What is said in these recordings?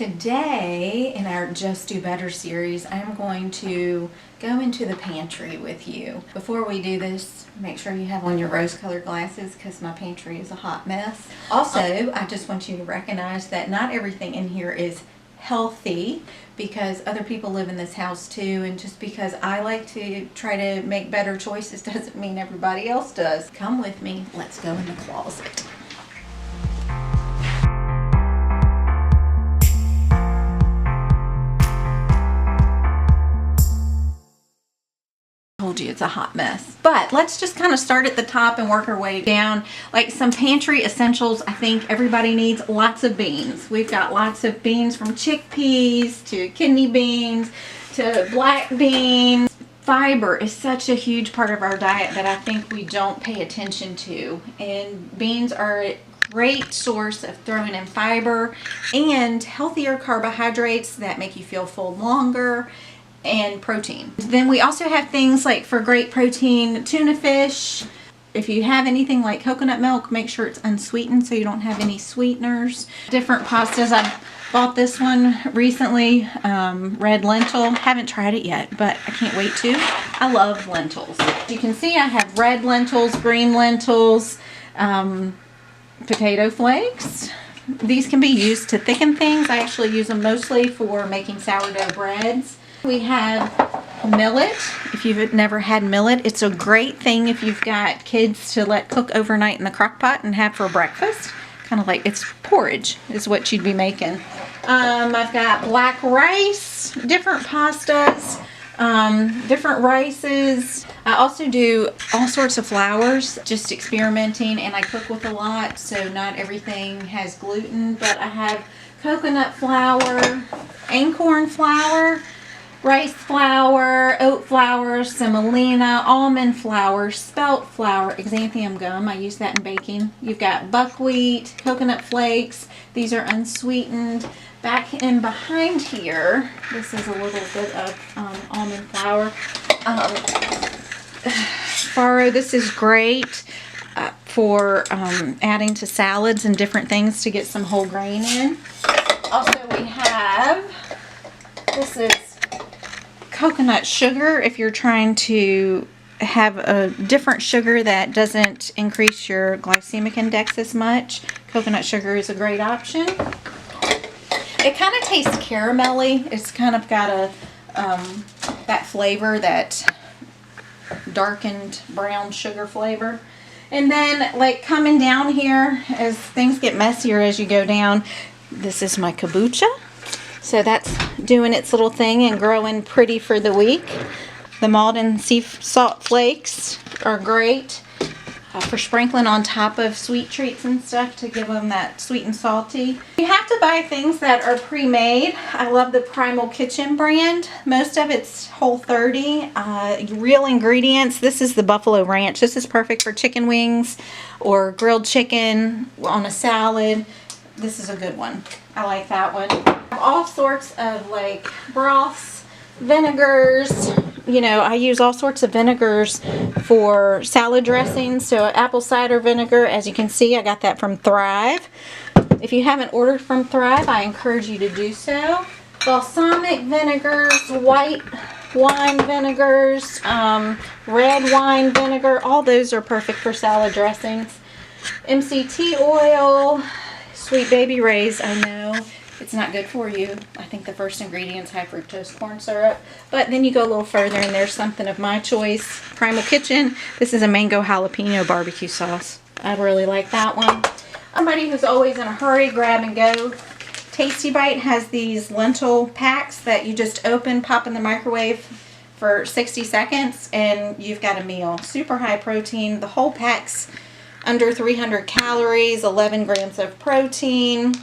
Today, in our Just Do Better series, I'm going to go into the pantry with you. Before we do this, make sure you have on your rose-colored glasses because my pantry is a hot mess. Also, I just want you to recognize that not everything in here is healthy because other people live in this house too, and just because I like to try to make better choices doesn't mean everybody else does. Come with me, let's go in the closet. Told you it's a hot mess, but let's just kind of start at the top and work our way down. Like some pantry essentials, I think everybody needs lots of beans. We've got lots of beans, from chickpeas to kidney beans to black beans. Fiber is such a huge part of our diet that I think we don't pay attention to, and beans are a great source of throwing in fiber and healthier carbohydrates that make you feel full longer, and protein. Then we also have things like, for great protein, tuna fish. If you have anything like coconut milk, make sure it's unsweetened so you don't have any sweeteners. Different pastas. I bought this one recently, red lentil. Haven't tried it yet, but I can't wait to. I love lentils. You can see I have red lentils, green lentils, potato flakes. These can be used to thicken things. I actually use them mostly for making sourdough breads. We have millet. If you've never had millet, it's a great thing if you've got kids to let cook overnight in the crock pot and have for breakfast. Kind of like, it's porridge is what you'd be making. I've got black rice, different pastas, different rices. I also do all sorts of flours, just experimenting, and I cook with a lot, so not everything has gluten, but I have coconut flour, acorn flour, rice flour, oat flour, semolina, almond flour, spelt flour, xanthium gum. I use that in baking. You've got buckwheat, coconut flakes. These are unsweetened. Back in behind here, this is a little bit of almond flour. Farro, this is great for adding to salads and different things to get some whole grain in. Also, we have, this is coconut sugar if you're trying to have a different sugar that doesn't increase your glycemic index as much. Coconut sugar is a great option. It kind of tastes caramelly. It's kind of got a that flavor, that darkened brown sugar flavor. And then, like, coming down here, as things get messier as you go down, this is my kombucha. So that's doing its little thing and growing pretty for the week. The Malden sea salt flakes are great for sprinkling on top of sweet treats and stuff to give them that sweet and salty. You have to buy things that are pre-made. I love the Primal Kitchen brand. Most of it's Whole30. Real ingredients. This is the Buffalo Ranch. This is perfect for chicken wings or grilled chicken on a salad. This is a good one. I like that one. All sorts of like broths, vinegars. You know, I use all sorts of vinegars for salad dressings. So apple cider vinegar, as you can see, I got that from Thrive. If you haven't ordered from Thrive, I encourage you to do so. Balsamic vinegars, white wine vinegars, red wine vinegar, all those are perfect for salad dressings. MCT oil, Sweet Baby Ray's, I know it's not good for you. I think the first ingredient's high fructose corn syrup. But then you go a little further and there's something of my choice. Primal Kitchen. This is a mango jalapeno barbecue sauce. I really like that one. Somebody who's always in a hurry, grab and go. Tasty Bite has these lentil packs that you just open, pop in the microwave for 60 seconds, and you've got a meal. Super high protein. The whole pack's under 300 calories, 11 grams of protein,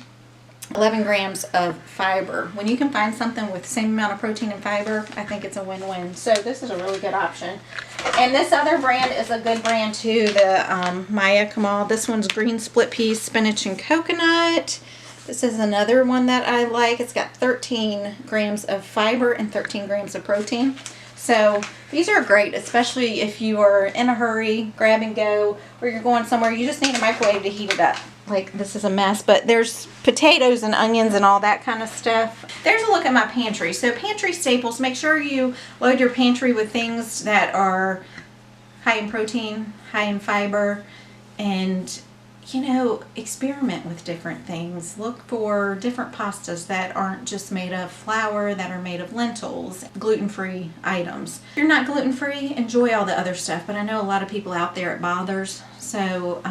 11 grams of fiber. When you can find something with the same amount of protein and fiber, I think it's a win-win. So this is a really good option. And this other brand is a good brand too, the Maya Kamal. This one's green split peas, spinach, and coconut. This is another one that I like. It's got 13 grams of fiber and 13 grams of protein. So these are great, especially if you are in a hurry, grab and go, or you're going somewhere, you just need a microwave to heat it up. like this is a mess, but there's potatoes and onions and all that kind of stuff. There's a look at my pantry. So pantry staples, make sure you load your pantry with things that are high in protein, high in fiber, and you know, experiment with different things. Look for different pastas that aren't just made of flour, that are made of lentils, gluten-free items. If you're not gluten-free, enjoy all the other stuff, but I know a lot of people out there it bothers, so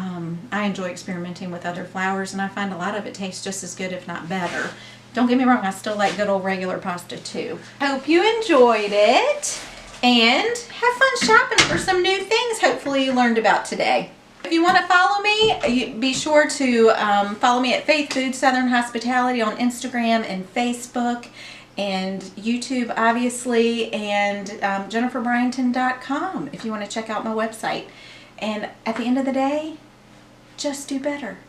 I enjoy experimenting with other flours, and I find a lot of it tastes just as good, if not better. Don't get me wrong, I still like good old regular pasta too. Hope you enjoyed it, and have fun shopping for some new things hopefully you learned about today. If you want to follow me, be sure to follow me at Faith Food Southern Hospitality on Instagram and Facebook and YouTube, obviously, and JenniferBryanton.com if you want to check out my website. And at the end of the day, just do better.